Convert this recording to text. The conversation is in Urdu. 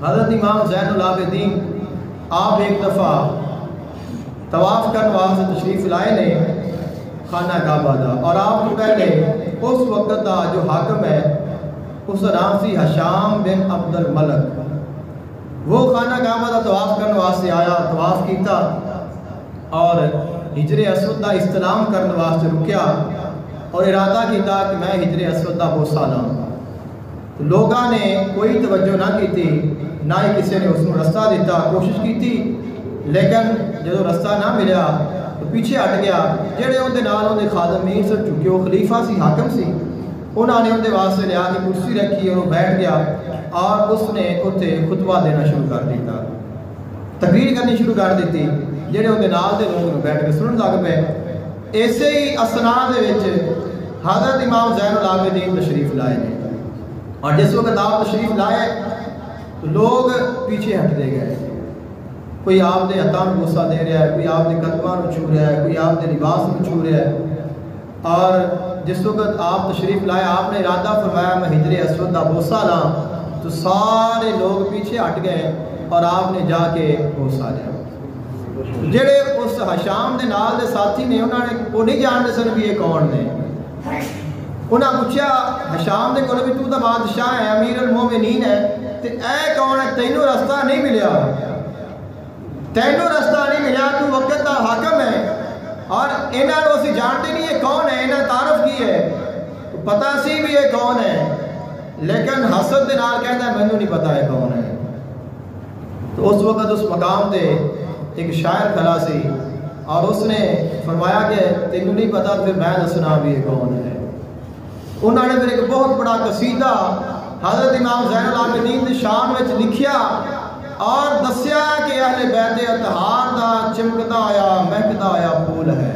حضرت امام زین العابدین آپ ایک دفعہ طواف کرنے واسطے تشریف لائے نے خانہ کعبہ دا، اور آپ کو پہلے اس وقت دا جو حاکم ہے اس کا نام سی ہشام بن عبد الملک، وہ خانہ کعبہ دا طواف کرنے واسطے آیا، طواف کیتا اور ہجر اسود دا استلام کرنے واسطے رکیا اور ارادہ کیتا کہ میں ہجر اسود دا بوسہ لاں۔ لوگاں نے کوئی توجہ نہ کی تھی، نہ ہی کسی نے اس کو رستہ دیتا، کوشش کی تھی، لیکن جب رستہ نہ ملیا تو پیچھے ہٹ گیا۔ جڑے اندر نال اندر خادمین سے چکے، وہ خلیفہ سی، حاکم سی، انہوں نے اندر واسطے لیا کہ کرسی رکھی اور وہ بیٹھ گیا اور اس نے اتنے خطبہ دینا شروع کر دیتا، تقریر کرنی شروع کر دیتی۔ جڑے اندر نال دے لوگ بیٹھ کے سنن لگ پے۔ ایسے ہی اسناد دے وچ حضرت امام زین العابدین تشریف لائے نے، اور جس وقت آپ تشریف لائے تو لوگ پیچھے ہٹتے گئے، کوئی آپ دے ہتھاں نوں بوسہ دے رہا ہے، کوئی آپ دے قدماں نوں چھو رہا ہے، کوئی آپ دے لباس نوں چھو رہا ہے۔ اور جس وقت آپ تشریف لائے آپ نے ارادہ فرمایا میں ہجر اسود دا بوسہ لاں، تو سارے لوگ پیچھے ہٹ گئے اور آپ نے جا کے بوسہ لیا۔ جڑے اس ہشام دے نال دے ساتھی نے انہوں نے وہ نہیں جانتے سن بھی یہ کون نے۔ انہاں پوچھا ہشام دے کول بھی تو دا بادشاہ ہے، امیر المومنین ہے، تے اے کون ہے؟ تینوں رستہ نہیں ملیا، تینوں رستہ نہیں ملیا، تو وقت دا حاکم ہے اور انہاں نوں اسی جانتے نہیں یہ کون ہے، انہاں تعارف کی ہے، پتہ سی بھی یہ کون ہے، لیکن حسد دے نال کہندا مینوں نہیں پتہ ہے کون ہے۔ تو اس وقت اس مقام تے ایک شاعر کھڑا سی اور اس نے فرمایا کہ تینوں نہیں پتا پھر میں دسنا بھی یہ کون ہے۔ انہوں نے پھر ایک بہت بڑا قصیدہ حضرت امام زین العابدین دی شان وچ لکھیا اور دسیا کہ اہل بیت اطہار دا چمکدا آیا مہکدا آیا پھول ہے۔